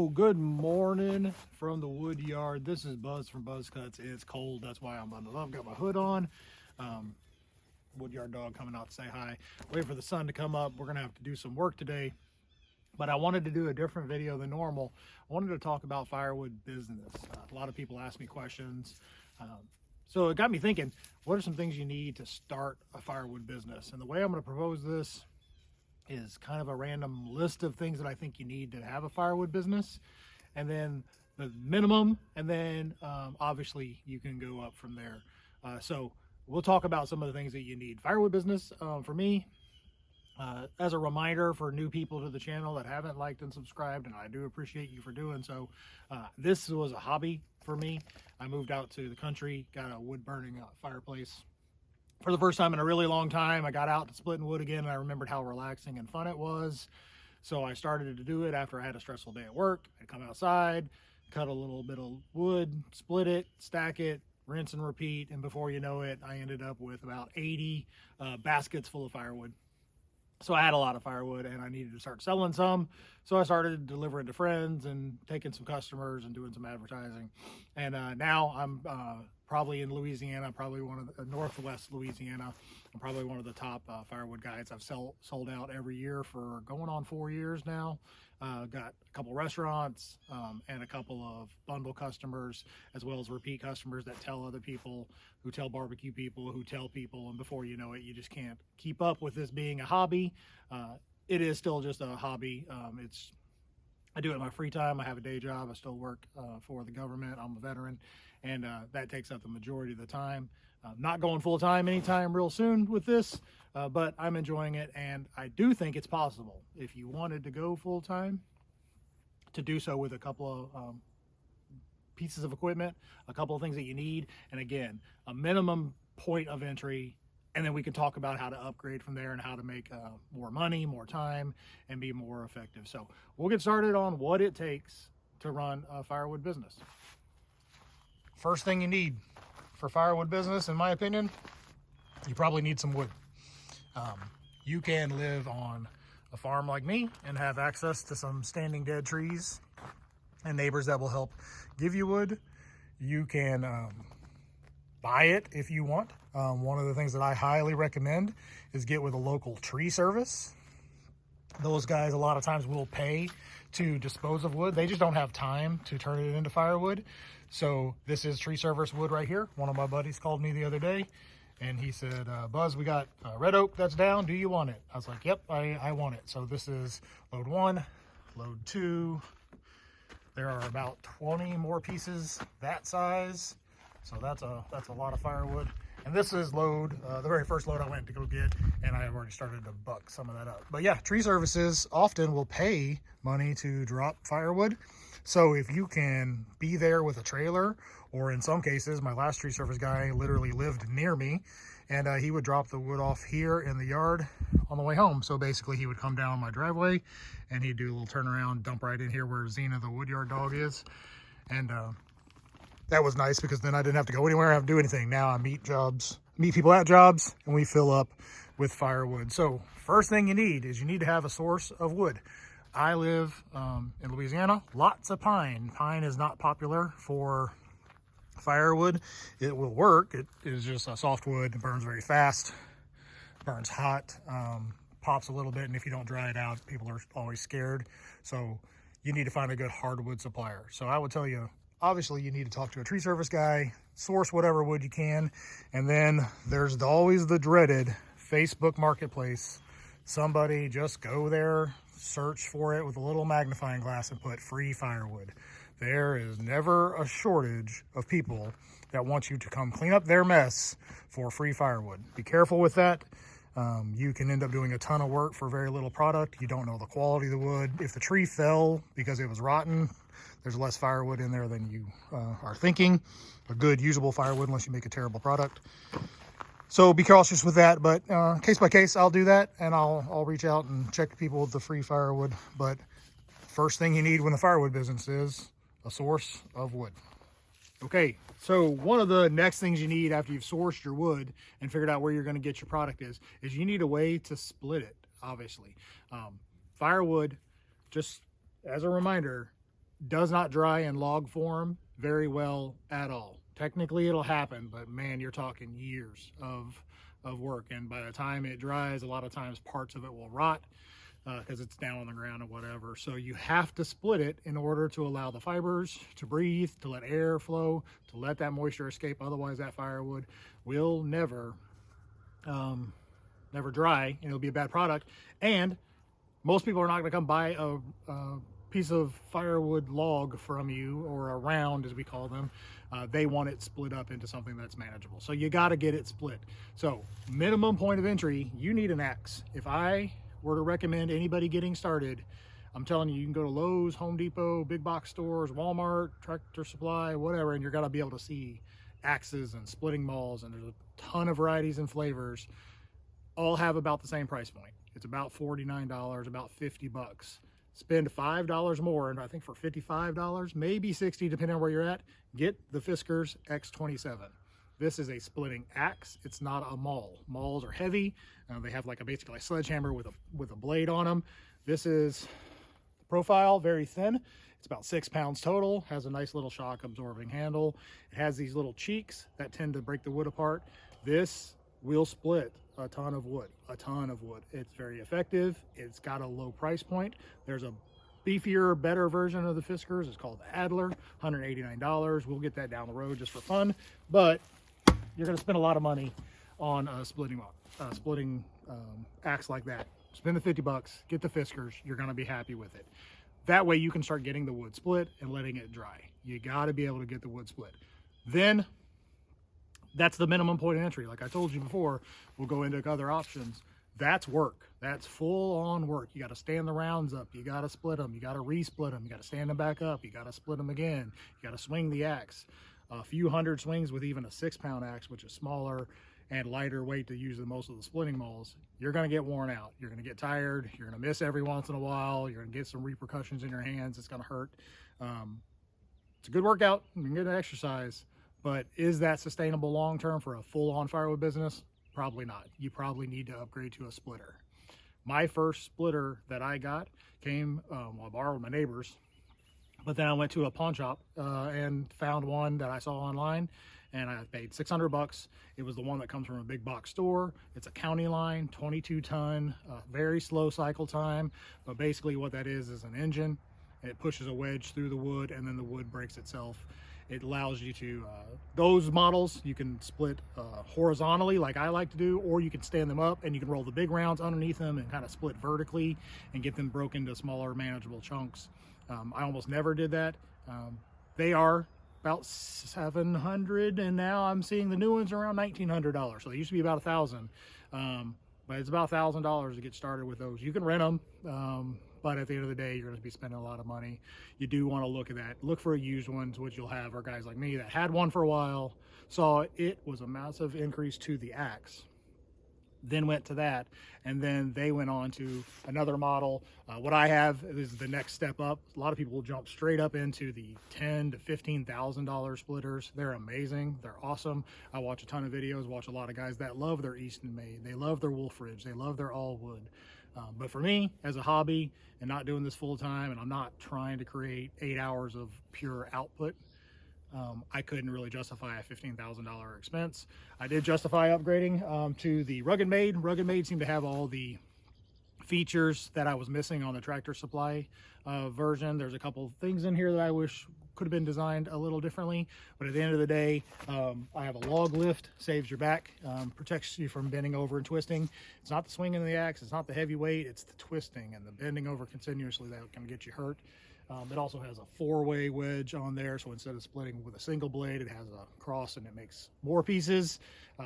So good morning from the wood yard. This is Buzz from Buzz Cuts. It's cold, that's why I'm bundled up. Got my hood on. Wood yard dog coming out to say hi. Wait for the sun to come up. We're gonna have to do some work today, but I wanted to do a different video than normal. I wanted to talk about firewood business. A lot of people ask me questions. So it got me thinking, what are some things you need to start a firewood business? And the way I'm going to propose this is kind of a random list of things that I think you need to have a firewood business, and then the minimum, and then obviously you can go up from there. So we'll talk about some of the things that you need. Firewood business, for me, as a reminder for new people to the channel that haven't liked and subscribed, and I do appreciate you for doing so, this was a hobby for me. I moved out to the country, got a wood burning fireplace for the first time in a really long time. I got out to splitting wood again, and I remembered how relaxing and fun it was. So I started to do it after I had a stressful day at work. I'd come outside, cut a little bit of wood, split it, stack it, rinse and repeat. And before you know it, I ended up with about 80 baskets full of firewood. So I had a lot of firewood and I needed to start selling some. So I started delivering to friends and taking some customers and doing some advertising. And now I'm probably in Louisiana, probably one of the Northwest Louisiana. I'm probably one of the top firewood guys. I've sold out every year for going on 4 years now. Got a couple restaurants and a couple of bundle customers, as well as repeat customers that tell other people, who tell barbecue people, who tell people, and before you know it, you just can't keep up with this being a hobby. It is still just a hobby. I do it in my free time. I have a day job. I still work for the government. I'm a veteran, and that takes up the majority of the time. Not going full time anytime real soon with this, but I'm enjoying it, and I do think it's possible, if you wanted to go full time, to do so with a couple of pieces of equipment, a couple of things that you need, and again, a minimum point of entry. And then we can talk about how to upgrade from there and how to make more money, more time, and be more effective. So we'll get started on what it takes to run a firewood business. First thing you need for firewood business, in my opinion, you probably need some wood. You can live on a farm like me and have access to some standing dead trees and neighbors that will help give you wood. You can buy it if you want. One of the things that I highly recommend is get with a local tree service. Those guys a lot of times will pay to dispose of wood. They just don't have time to turn it into firewood. So this is tree service wood right here. One of my buddies called me the other day and he said, Buzz, we got red oak that's down. Do you want it? I was like, yep, I want it. So this is load 1, load 2. There are about 20 more pieces that size. So that's a lot of firewood. And this is load, the very first load I went to go get, and I have already started to buck some of that up. But yeah, tree services often will pay money to drop firewood. So if you can be there with a trailer, or in some cases, my last tree service guy literally lived near me, and he would drop the wood off here in the yard on the way home. So basically he would come down my driveway and he'd do a little turnaround, dump right in here where Xena, the wood yard dog, is. And that was nice because then I didn't have to go anywhere, I have to do anything. Now I meet people at jobs, and we fill up with firewood. So first thing you need is you need to have a source of wood. I live in Louisiana, lots of pine. Pine is not popular for firewood. It will work. It is just a softwood. It burns very fast, burns hot, pops a little bit, and if you don't dry it out, people are always scared. So you need to find a good hardwood supplier. So I would tell you, obviously you need to talk to a tree service guy, source whatever wood you can, and then there's always the dreaded Facebook Marketplace. Somebody just go there, search for it with a little magnifying glass and put free firewood. There is never a shortage of people that want you to come clean up their mess for free firewood. Be careful with that. You can end up doing a ton of work for very little product. You don't know the quality of the wood. If the tree fell because it was rotten, there's less firewood in there than you are thinking. A good usable firewood, unless you make a terrible product. So be cautious with that, but case by case, I'll do that, and I'll reach out and check people with the free firewood. But first thing you need when the firewood business is a source of wood. Okay, so one of the next things you need after you've sourced your wood and figured out where you're going to get your product is you need a way to split it, obviously. Firewood, just as a reminder, does not dry in log form very well at all. Technically it'll happen, but man, you're talking years of work. And by the time it dries, a lot of times parts of it will rot because it's down on the ground or whatever. So you have to split it in order to allow the fibers to breathe, to let air flow, to let that moisture escape. Otherwise that firewood will never dry, and it'll be a bad product. And most people are not going to come buy a piece of firewood log from you, or a round as we call them. They want it split up into something that's manageable. So you got to get it split. So minimum point of entry, you need an axe. If I were to recommend anybody getting started, I'm telling you, you can go to Lowe's, Home Depot, big box stores, Walmart, Tractor Supply, whatever, and you're going to be able to see axes and splitting mauls, and there's a ton of varieties and flavors. All have about the same price point. It's about $49, about 50 bucks. Spend $5 more, and I think for $55, maybe 60, depending on where you're at, get the Fiskars X27. This is a splitting axe. It's not a maul. Mauls are heavy. They have like basically a sledgehammer with a blade on them. This is the profile, very thin. It's about 6 pounds total. Has a nice little shock absorbing handle. It has these little cheeks that tend to break the wood apart. This will split a ton of wood. It's very effective. It's got a low price point. There's a beefier, better version of the Fiskars. It's called the Adler, $189. We'll get that down the road just for fun, but you're going to spend a lot of money on a splitting axe like that. Spend the 50 bucks, get the Fiskars. You're going to be happy with it. That way you can start getting the wood split and letting it dry. You got to be able to get the wood split. Then that's the minimum point of entry. Like I told you before, we'll go into other options. That's work. That's full on work. You got to stand the rounds up. You got to split them. You got to re-split them. You got to stand them back up. You got to split them again. You got to swing the axe. A few hundred swings with even a 6 pound axe, which is smaller and lighter weight to use in most of the splitting mauls. You're going to get worn out. You're going to get tired. You're going to miss every once in a while. You're going to get some repercussions in your hands. It's going to hurt. It's a good workout. You can get an exercise. But is that sustainable long-term for a full-on firewood business? Probably not. You probably need to upgrade to a splitter. My first splitter that I got came, well, I borrowed my neighbor's, but then I went to a pawn shop and found one that I saw online, and I paid 600 bucks. It was the one that comes from a big box store. It's a county line, 22 ton, very slow cycle time, but basically what that is an engine. It pushes a wedge through the wood, and then the wood breaks itself. It allows you to, those models, you can split horizontally like I like to do, or you can stand them up and you can roll the big rounds underneath them and kind of split vertically and get them broken into smaller manageable chunks. I almost never did that. They are about 700, and now I'm seeing the new ones around $1,900. So they used to be about $1,000, but it's about $1,000 to get started with those. You can rent them. But at the end of the day, you're going to be spending a lot of money. You do want to look at that. Look for used ones, which you'll have, or guys like me that had one for a while, saw it was a massive increase to the axe, then went to that, and then they went on to another model. What I have is the next step up. A lot of people will jump straight up into the $10,000 to $15,000 splitters. They're amazing. They're awesome. I watch a ton of videos, watch a lot of guys that love their Easton made. They love their Wolf Ridge. They love their all wood. But for me, as a hobby and not doing this full time, and I'm not trying to create 8 hours of pure output, I couldn't really justify a $15,000 expense. I did justify upgrading to the Rugged Made. Rugged Made seemed to have all the features that I was missing on the Tractor Supply version. There's a couple things in here that I wish could have been designed a little differently, but at the end of the day, I have a log lift, saves your back, protects you from bending over and twisting. It's not the swinging of the axe, it's not the heavy weight, it's the twisting and the bending over continuously that can get you hurt. It also has a 4-way wedge on there, so instead of splitting with a single blade, it has a cross and it makes more pieces.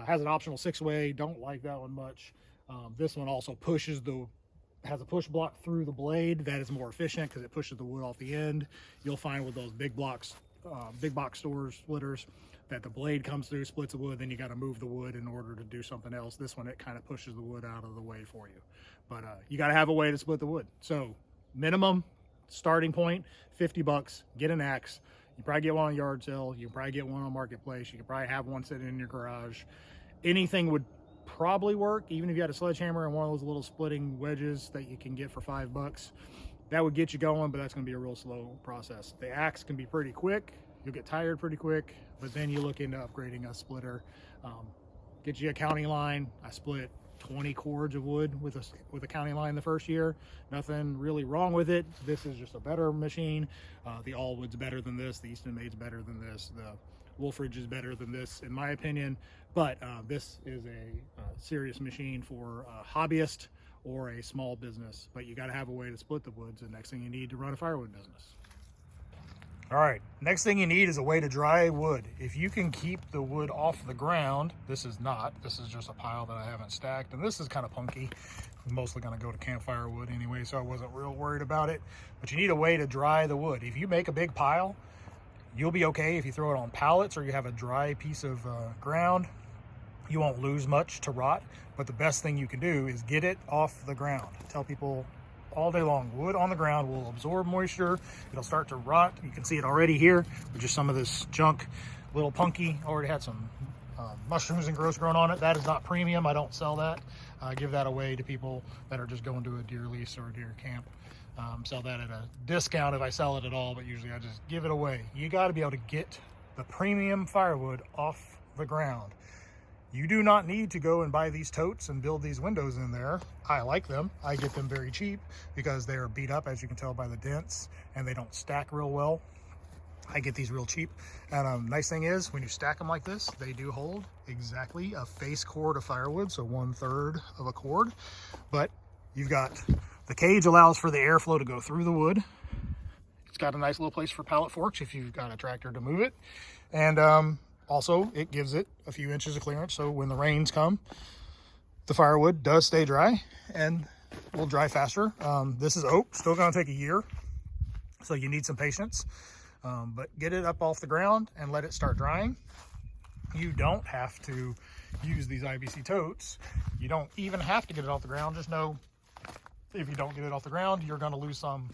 Has an optional 6-way, don't like that one much. This one also has a push block through the blade that is more efficient because it pushes the wood off the end. You'll find with those big box stores splitters that the blade comes through, splits the wood, then you got to move the wood in order to do something else. This one, it kind of pushes the wood out of the way for you. But you got to have a way to split the wood. So minimum starting point, 50 bucks, get an axe. You probably get one on a yard sale. You can probably get one on Marketplace. You can probably have one sitting in your garage. Anything would probably work, even if you had a sledgehammer and one of those little splitting wedges that you can get for $5. that would get you going, but that's going to be a real slow process. The axe can be pretty quick. You'll get tired pretty quick, but then you look into upgrading a splitter. Get you a counting line. I split 20 cords of wood with a counting line the first year. Nothing really wrong with it. This is just a better machine. The Allwood's better than this. The Easton Made's better than this. The Wolfridge is better than this, in my opinion. But this is a serious machine for a hobbyist or a small business. But you got to have a way to split the woods. The next thing you need to run a firewood business. All right, next thing you need is a way to dry wood. If you can keep the wood off the ground, this is just a pile that I haven't stacked, and this is kind of punky. I'm mostly gonna go to campfire wood anyway, so I wasn't real worried about it. But you need a way to dry the wood. If you make a big pile, you'll be okay if you throw it on pallets or you have a dry piece of ground. You won't lose much to rot, but the best thing you can do is get it off the ground. Tell people all day long, wood on the ground will absorb moisture. It'll start to rot. You can see it already here with just some of this junk, little punky. Already had some mushrooms and growth growing on it. That is not premium. I don't sell that. I give that away to people that are just going to a deer lease or a deer camp. Sell that at a discount if I sell it at all, but usually I just give it away. You got to be able to get the premium firewood off the ground. You do not need to go and buy these totes and build these windows in there. I like them. I get them very cheap because they are beat up, as you can tell by the dents, and they don't stack real well. I get these real cheap. And nice thing is, when you stack them like this, they do hold exactly a face cord of firewood, so 1/3 of a cord. But you've got, the cage allows for the airflow to go through the wood. It's got a nice little place for pallet forks if you've got a tractor to move it. And also, it gives it a few inches of clearance, so when the rains come, the firewood does stay dry and will dry faster. This is oak, still gonna take a year, so you need some patience. But get it up off the ground and let it start drying. You don't have to use these IBC totes. You don't even have to get it off the ground. Just know if you don't get it off the ground, you're gonna lose some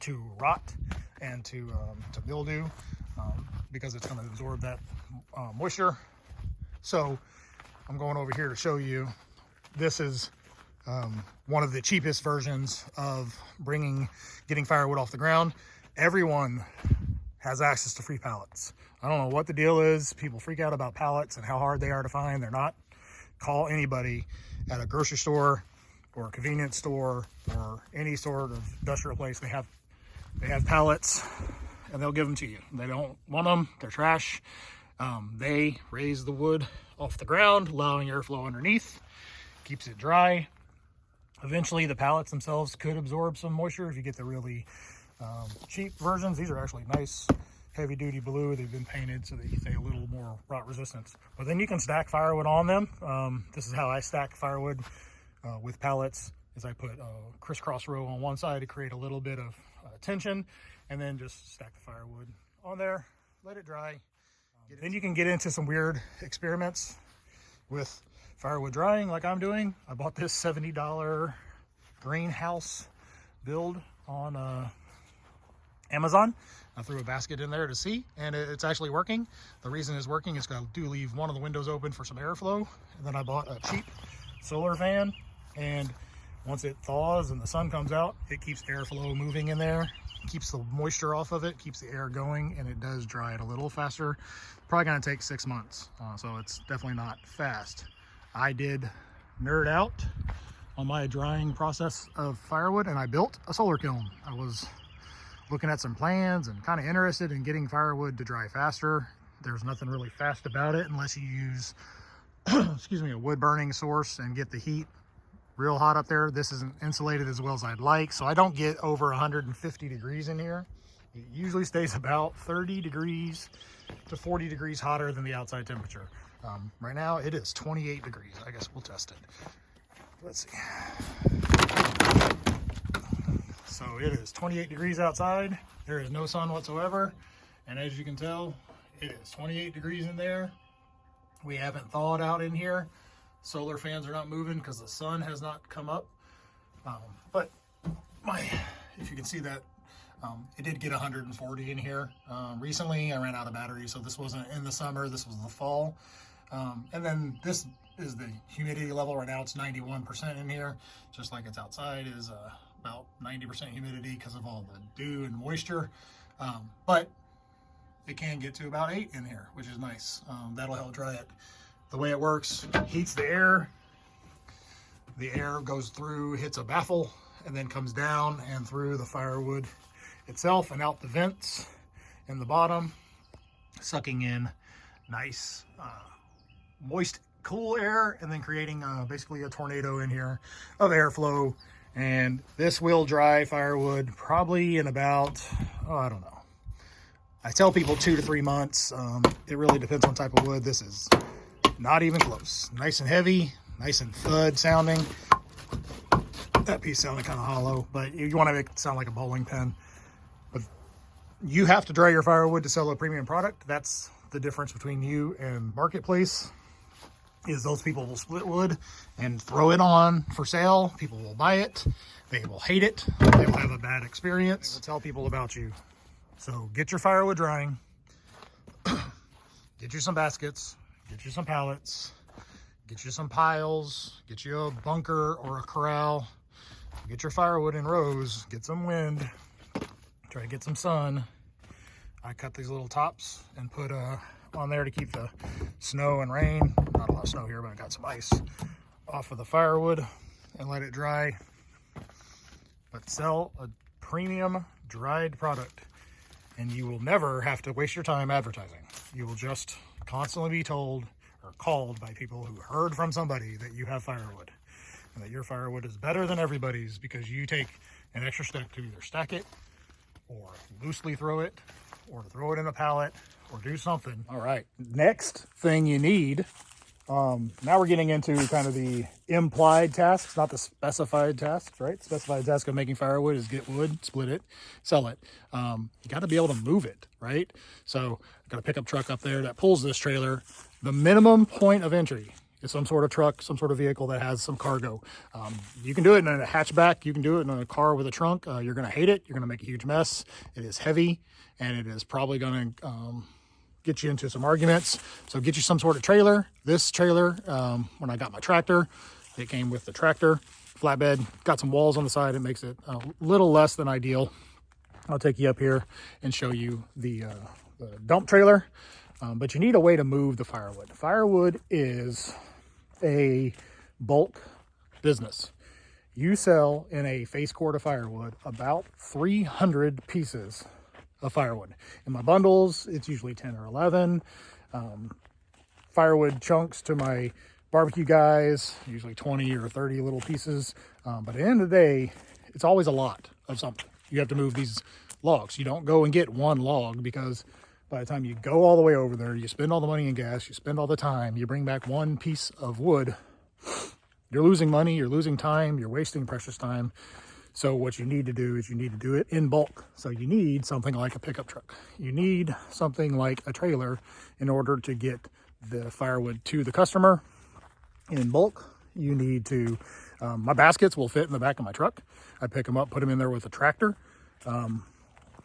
to rot and to mildew. Because it's going to absorb that moisture. So I'm going over here to show you, this is one of the cheapest versions of getting firewood off the ground. Everyone has access to free pallets. I don't know what the deal is. People freak out about pallets and how hard they are to find. They're not. Call anybody at a grocery store or a convenience store or any sort of industrial place. They have pallets, and they'll give them to you. They don't want them, they're trash. They raise the wood off the ground, allowing airflow underneath, keeps it dry. Eventually the pallets themselves could absorb some moisture if you get the really cheap versions. These are actually nice, heavy duty blue. They've been painted so they stay a little more rot resistant. But then you can stack firewood on them. This is how I stack firewood with pallets, is I put a crisscross row on one side to create a little bit of tension, and then just stack the firewood on there, let it dry. Then you can get into some weird experiments with firewood drying like I'm doing. I bought this $70 greenhouse build on Amazon. I threw a basket in there to see, and it's actually working. The reason it's working is because I do leave one of the windows open for some airflow. And then I bought a cheap solar fan, and once it thaws and the sun comes out, it keeps airflow moving in there, keeps the moisture off of it, keeps the air going, and it does dry it a little faster. Probably gonna take 6 months, so it's definitely not fast. I did nerd out on my drying process of firewood, and I built a solar kiln. I was looking at some plans and kind of interested in getting firewood to dry faster. There's nothing really fast about it unless you use excuse me, a wood burning source and get the heat real hot up there. This isn't insulated as well as I'd like, so I don't get over 150 degrees in here. It usually stays about 30 degrees to 40 degrees hotter than the outside temperature. Right now it is 28 degrees. I guess we'll test it. Let's see. So it is 28 degrees outside. There is no sun whatsoever, and as you can tell, it is 28 degrees in there. We haven't thawed out in here. Solar fans are not moving because the sun has not come up. But if you can see that, it did get 140 in here. Recently I ran out of batteries, so this wasn't in the summer, this was the fall. And then this is the humidity level right now. It's 91% in here, just like it's outside is about 90% humidity because of all the dew and moisture. But it can get to about 8 in here, which is nice. That'll help dry it. The way it works, heats the air goes through, hits a baffle, and then comes down and through the firewood itself and out the vents in the bottom, sucking in nice moist cool air, and then creating basically a tornado in here of airflow. And this will dry firewood probably in about, I don't know, I tell people 2 to 3 months. It really depends on type of wood. This is not even close. Nice and heavy, nice and thud sounding. That piece sounded kind of hollow, but you want to make it sound like a bowling pin. But you have to dry your firewood to sell a premium product. That's the difference between you and marketplace, is those people will split wood and throw it on for sale. People will buy it. They will hate it. They will have a bad experience. They will tell people about you. So get your firewood drying. Get you some baskets. Get you some pallets. Get you some piles. Get you a bunker or a corral. Get your firewood in rows. Get some wind. Try to get some sun. I cut these little tops and put on there to keep the snow and rain, not a lot of snow here, but I got some ice, off of the firewood and let it dry. But sell a premium dried product, and you will never have to waste your time advertising. You will just constantly be told or called by people who heard from somebody that you have firewood and that your firewood is better than everybody's because you take an extra step to either stack it or loosely throw it or throw it in a pallet or do something. All right, next thing you need, now we're getting into kind of the implied tasks, not the specified tasks, right? Specified task of making firewood is get wood, split it, sell it. You got to be able to move it, right? So I've got a pickup truck up there that pulls this trailer. The minimum point of entry is some sort of truck, some sort of vehicle that has some cargo. You can do it in a hatchback. You can do it in a car with a trunk. You're going to hate it. You're going to make a huge mess. It is heavy, and it is probably going to get you into some arguments. So get you some sort of trailer. This trailer, when I got my tractor, it came with the tractor, flatbed, got some walls on the side. It makes it a little less than ideal. I'll take you up here and show you the dump trailer. But you need a way to move the firewood. Firewood is a bulk business. You sell in a face cord of firewood about 300 pieces of firewood. In my bundles, it's usually 10 or 11. Firewood chunks to my barbecue guys, usually 20 or 30 little pieces. But at the end of the day, it's always a lot of something. You have to move these logs. You don't go and get one log, because by the time you go all the way over there, you spend all the money in gas, you spend all the time, you bring back one piece of wood, you're losing money, you're losing time, you're wasting precious time. So what you need to do is you need to do it in bulk. So you need something like a pickup truck. You need something like a trailer in order to get the firewood to the customer in bulk. You need to, my baskets will fit in the back of my truck. I pick them up, put them in there with a tractor.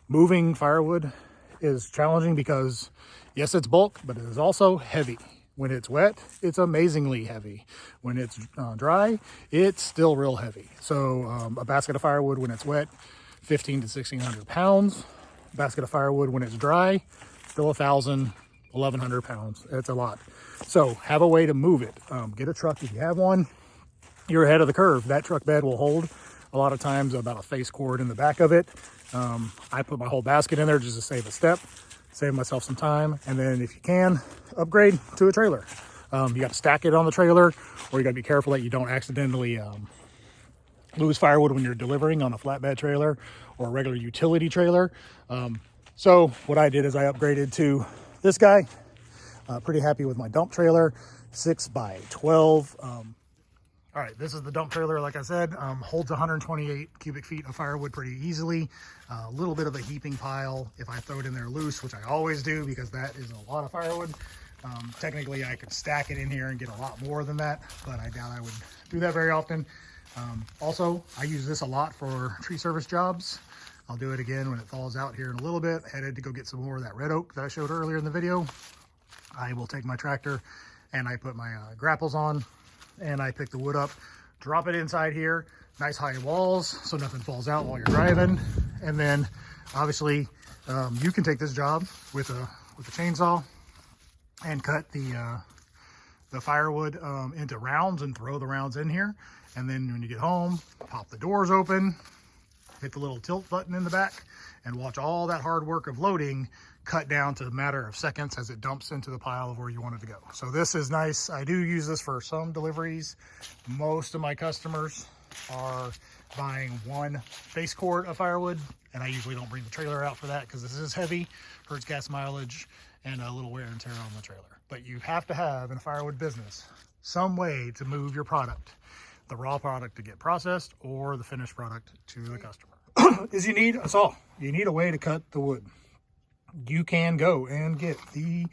Moving firewood is challenging because, yes, it's bulk, but it is also heavy. When it's wet, it's amazingly heavy. When it's dry, it's still real heavy. So a basket of firewood when it's wet, 1,500 to 1,600 pounds. A basket of firewood when it's dry, still 1,000, 1,100 pounds. It's a lot. So have a way to move it. Get a truck if you have one. You're ahead of the curve. That truck bed will hold a lot of times about a face cord in the back of it. I put my whole basket in there just to save a step, save myself some time. And then if you can, upgrade to a trailer. You got to stack it on the trailer, or you got to be careful that you don't accidentally lose firewood when you're delivering on a flatbed trailer or a regular utility trailer. So what I did is I upgraded to this guy. Pretty happy with my dump trailer, 6x12. All right, this is the dump trailer. Like I said, holds 128 cubic feet of firewood pretty easily. A little bit of a heaping pile if I throw it in there loose, which I always do because that is a lot of firewood. Technically, I could stack it in here and get a lot more than that, but I doubt I would do that very often. Also, I use this a lot for tree service jobs. I'll do it again when it thaws out here in a little bit. Headed to go get some more of that red oak that I showed earlier in the video. I will take my tractor and I put my grapples on, and I pick the wood up, drop it inside here. nice high walls so nothing falls out while you're driving. And then obviously you can take this job with a chainsaw and cut the firewood into rounds and throw the rounds in here. And then when you get home, pop the doors open, hit the little tilt button in the back, and watch all that hard work of loading cut down to a matter of seconds as it dumps into the pile of where you want it to go. So this is nice. I do use this for some deliveries. Most of my customers are buying one base cord of firewood, and I usually don't bring the trailer out for that because this is heavy, hurts gas mileage, and a little wear and tear on the trailer. But you have to have in a firewood business some way to move your product, the raw product to get processed or the finished product to the customer. Is you need a saw. You need a way to cut the wood. You can go and get the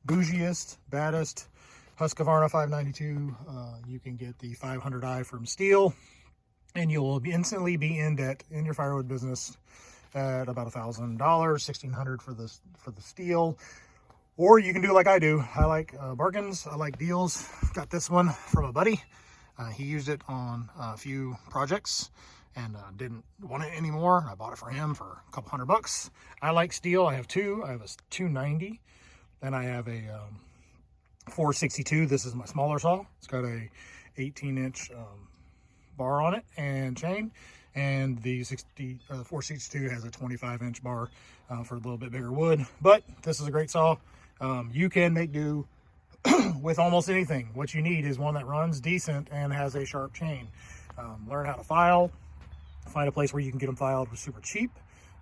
bougiest, baddest Husqvarna 592. You can get the 500i from Steel, and you will instantly be in debt in your firewood business at about $1,000, $1,600 for the Steel. Or you can do like I do. I like bargains. I like deals. Got this one from a buddy. He used it on a few projects and didn't want it anymore. I bought it for him for a couple $100. I like Steel. I have two. I have a 290, and I have a 462. This is my smaller saw. It's got a 18-inch bar on it and chain, and the 462 has a 25-inch bar for a little bit bigger wood. But this is a great saw. You can make do with almost anything. What you need is one that runs decent and has a sharp chain. Learn how to file. Find a place where you can get them filed for super cheap,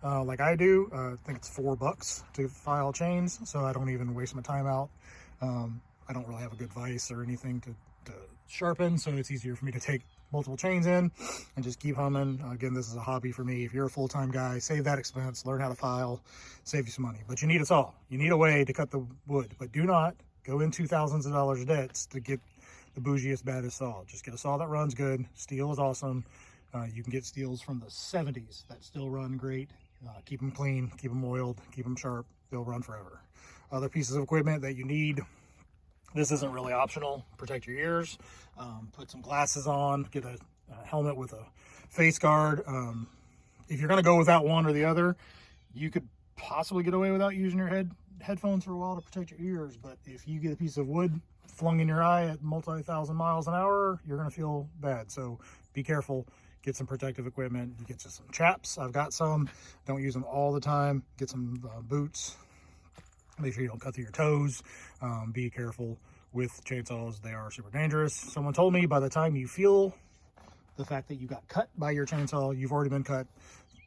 like I do. I think it's $4 to file chains, so I don't even waste my time out. I don't really have a good vise or anything to sharpen, so it's easier for me to take multiple chains in and just keep humming. Again, this is a hobby for me. If you're a full-time guy, save that expense, learn how to file, save you some money. But you need a saw. You need a way to cut the wood, but do not go into thousands of dollars of debts to get the bougiest, baddest saw. Just get a saw that runs good. Steel is awesome. You can get Steels from the 70s that still run great. Keep them clean, keep them oiled, keep them sharp. They'll run forever. Other pieces of equipment that you need. This isn't really optional. Protect your ears. Put some glasses on. Get a helmet with a face guard. If you're going to go without one or the other, you could possibly get away without using your headphones for a while to protect your ears. But if you get a piece of wood flung in your eye at multi-thousand miles an hour, you're going to feel bad. So be careful. Get some protective equipment. You get some chaps. I've got some. Don't use them all the time. Get some boots. Make sure you don't cut through your toes. Be careful with chainsaws. They are super dangerous. Someone told me by the time you feel the fact that you got cut by your chainsaw, you've already been cut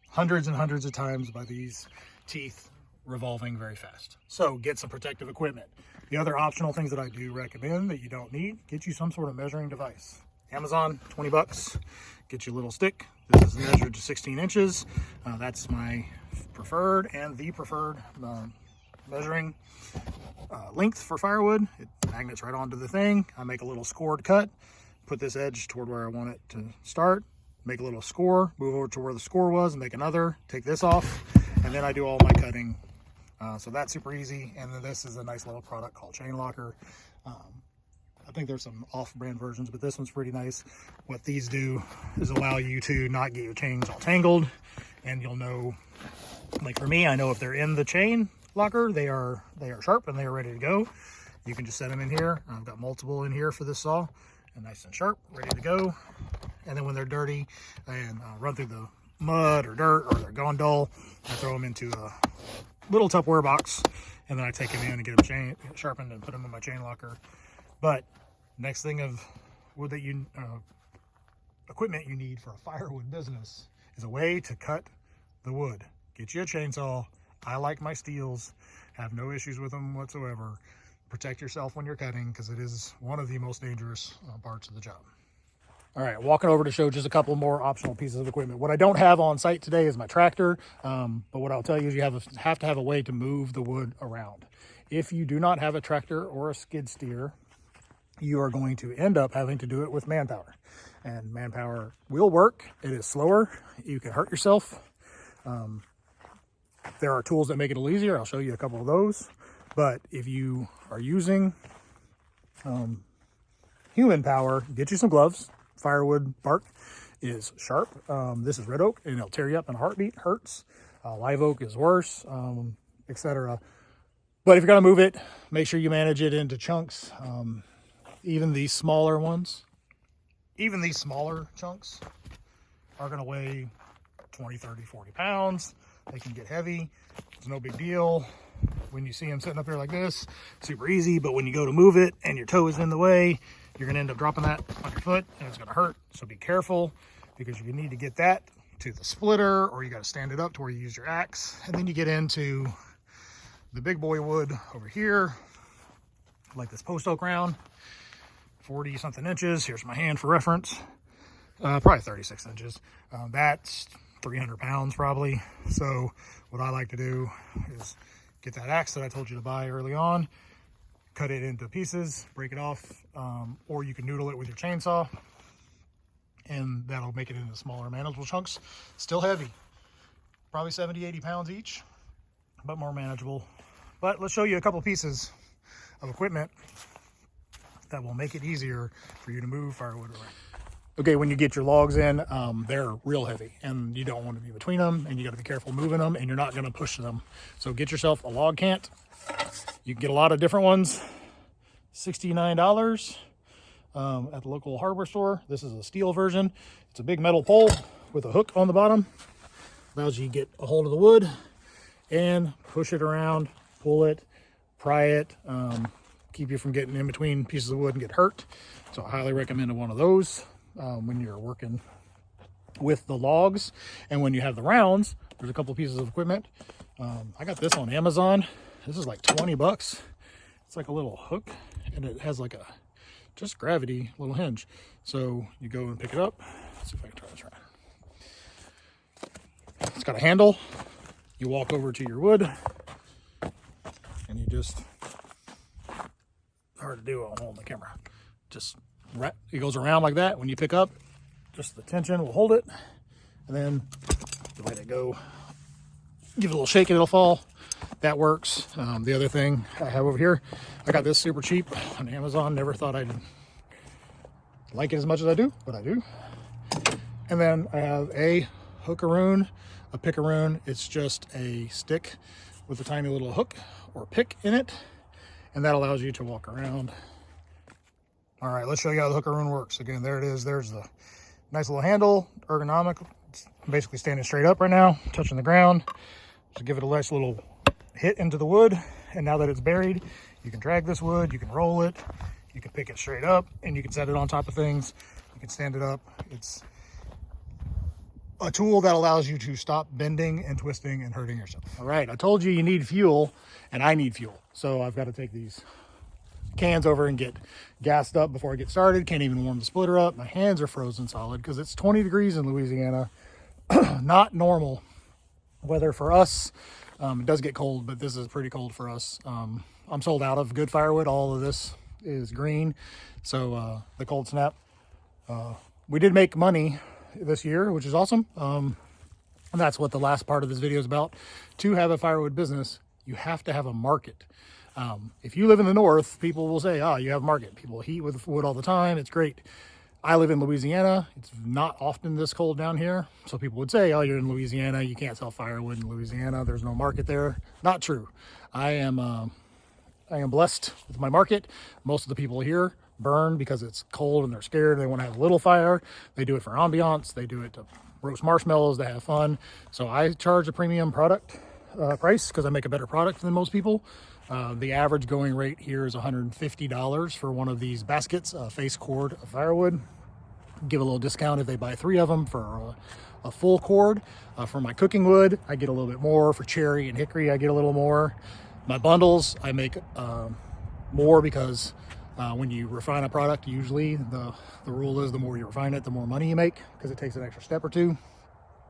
hundreds and hundreds of times by these teeth revolving very fast. So get some protective equipment. The other optional things that I do recommend that you don't need, get you some sort of measuring device. Amazon, $20. Get you a little stick. This is measured to 16 inches. That's my preferred and the preferred measuring length for firewood. It magnets right onto the thing. I make a little scored cut, put this edge toward where I want it to start, make a little score, move over to where the score was, and make another, take this off, and then I do all my cutting. So that's super easy. And then this is a nice little product called Chain Locker. I think there's some off-brand versions, but this one's pretty nice. What these do is allow you to not get your chains all tangled, and you'll know, like for me, I know if they're in the chain locker, they are sharp and they are ready to go. You can just set them in here. I've got multiple in here for this saw, and nice and sharp, ready to go. And then when they're dirty and run through the mud or dirt or they're gone dull, I throw them into a little Tupperware box, and then I take them in and get them sharpened and put them in my chain locker. But next thing of wood that equipment you need for a firewood business is a way to cut the wood. Get you a chainsaw. I like my Steels, have no issues with them whatsoever. Protect yourself when you're cutting because it is one of the most dangerous parts of the job. All right, walking over to show just a couple more optional pieces of equipment. What I don't have on site today is my tractor, but what I'll tell you is you have to have a way to move the wood around. If you do not have a tractor or a skid steer, you are going to end up having to do it with manpower. And manpower will work. It is slower. You can hurt yourself. There are tools that make it a little easier. I'll show you a couple of those. But if you are using human power, get you some gloves, firewood, bark. is sharp. This is red oak, and it'll tear you up in a heartbeat. Hurts. Live oak is worse, etc. But if you're going to move it, make sure you manage it into chunks. Even these smaller ones, even these smaller chunks are going to weigh 20, 30, 40 pounds. They can get heavy. It's no big deal. When you see them sitting up here like this, super easy. But when you go to move it and your toe is in the way, you're going to end up dropping that on your foot, and it's going to hurt. So be careful, because you need to get that to the splitter, or you got to stand it up to where you use your axe. And then you get into the big boy wood over here, like this post oak round, 40 something inches. Here's my hand for reference. Probably 36 inches. That's 300 pounds probably. So what I like to do is get that axe that I told you to buy early on, cut it into pieces, break it off, or you can noodle it with your chainsaw, and that'll make it into smaller manageable chunks. Still heavy, probably 70, 80 pounds each, but more manageable. But let's show you a couple pieces of equipment that will make it easier for you to move firewood around. Okay, when you get your logs in, they're real heavy, and you don't want to be between them, and you got to be careful moving them, and you're not going to push them. So get yourself a log cant. You can get a lot of different ones. $69 at the local hardware store. This is a steel version. It's a big metal pole with a hook on the bottom. Allows you to get a hold of the wood and push it around, pull it, pry it, keep you from getting in between pieces of wood and get hurt. So I highly recommend one of those when you're working with the logs. And when you have the rounds, there's a couple pieces of equipment. I got this on Amazon. This is like 20 bucks. It's like a little hook, and it has like a just gravity little hinge. So you go and pick it up. Let's see if I can turn this around. It's got a handle. You walk over to your wood, and you just, hard to do, I'll hold the camera. Just it goes around like that. When you pick up, just the tension will hold it, and then you let it go. Give it a little shake and it'll fall. That works. The other thing I have over here, I got this super cheap on Amazon. Never thought I'd like it as much as I do, but I do. And then I have a hookaroon, a pickaroon. It's just a stick with a tiny little hook or pick in it, and that allows you to walk around. All right, let's show you how the hookaroon works. Again, there it is. There's the nice little handle, ergonomic. It's basically standing straight up right now, touching the ground. So give it a nice little hit into the wood, and now that it's buried, you can drag this wood, you can roll it, you can pick it straight up, and you can set it on top of things. You can stand it up. It's a tool that allows you to stop bending and twisting and hurting yourself. All right, I told you need fuel, and I need fuel. So I've got to take these cans over and get gassed up before I get started. Can't even warm the splitter up. My hands are frozen solid because it's 20 degrees in Louisiana. Not normal weather for us. It does get cold, but this is pretty cold for us. I'm sold out of good firewood. All of this is green. So the cold snap. We did make money this year, which is awesome. And that's what the last part of this video is about. To have a firewood business, you have to have a market. If you live in the north, people will say, you have a market. People heat with wood all the time. It's great. I live in Louisiana. It's not often this cold down here. So people would say, you're in Louisiana. You can't sell firewood in Louisiana. There's no market there. Not true. I am blessed with my market. Most of the people here burn because it's cold and they're scared. They want to have a little fire. They do it for ambiance. They do it to roast marshmallows, to have fun. So I charge a premium product price because I make a better product than most people. The average going rate here is $150 for one of these baskets, a face cord of firewood. Give a little discount if they buy 3 of them for a full cord. For my cooking wood, I get a little bit more. For cherry and hickory, I get a little more. My bundles, I make more because when you refine a product, usually the rule is the more you refine it, the more money you make, because it takes an extra step or two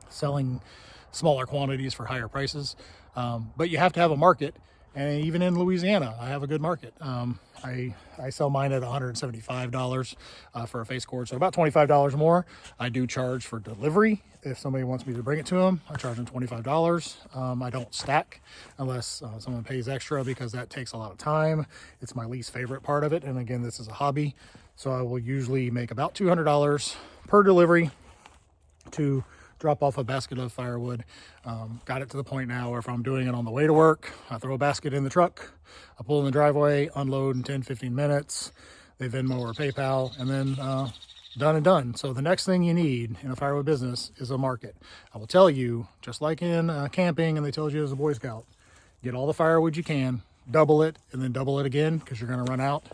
selling smaller quantities for higher prices. But you have to have a market. And even in Louisiana, I have a good market. I sell mine at $175 for a face cord, so about $25 more. I do charge for delivery. If somebody wants me to bring it to them, I charge them $25. I don't stack unless someone pays extra, because that takes a lot of time. It's my least favorite part of it. And again, this is a hobby. So I will usually make about $200 per delivery. to drop off a basket of firewood. Got it to the point now where if I'm doing it on the way to work, I throw a basket in the truck, I pull in the driveway, unload in 10-15 minutes. They Venmo or PayPal, and then done and done. So the next thing you need in a firewood business is a market. I will tell you, just like in camping, and they told you as a Boy Scout, get all the firewood you can, double it, and then double it again because you're going to run out.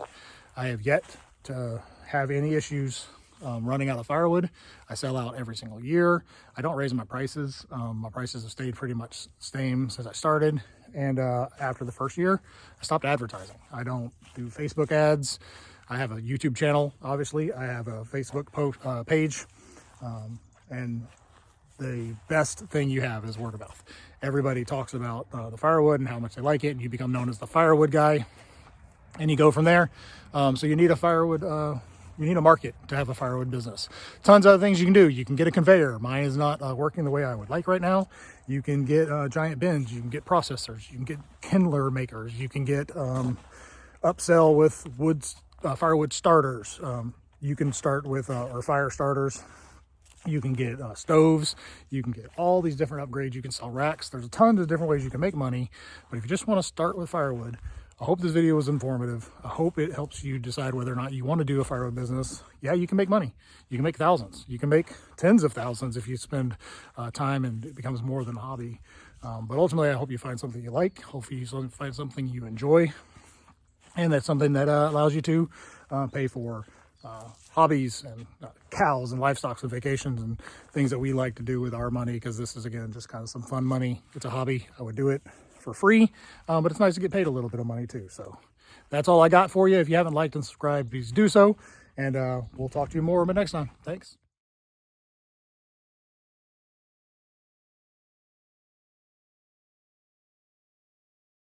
I have yet to have any issues running out of firewood. I sell out every single year. I don't raise my prices. My prices have stayed pretty much the same since I started. And after the first year, I stopped advertising. I don't do Facebook ads. I have a YouTube channel, obviously. I have a Facebook page. And the best thing you have is word of mouth. Everybody talks about the firewood and how much they like it, and you become known as the firewood guy, and you go from there. So you need a firewood, you need a market to have a firewood business. Tons of other things you can do. You can get a conveyor. Mine is not working the way I would like right now. You can get giant bins. You can get processors. You can get kindler makers. You can get upsell with firewood starters. You can start with or fire starters. You can get stoves. You can get all these different upgrades. You can sell racks. There's a ton of different ways you can make money. But if you just want to start with firewood, I hope this video was informative. I hope it helps you decide whether or not you want to do a firewood business. Yeah, you can make money. You can make thousands. You can make tens of thousands if you spend time and it becomes more than a hobby. But ultimately, I hope you find something you like. Hopefully, you find something you enjoy. And that's something that allows you to pay for hobbies and cows and livestock and vacations and things that we like to do with our money, because this is, again, just kind of some fun money. It's a hobby. I would do it for free, but it's nice to get paid a little bit of money too. So that's all I got for you. If you haven't liked and subscribed, please do so. And we'll talk to you more about next time. Thanks.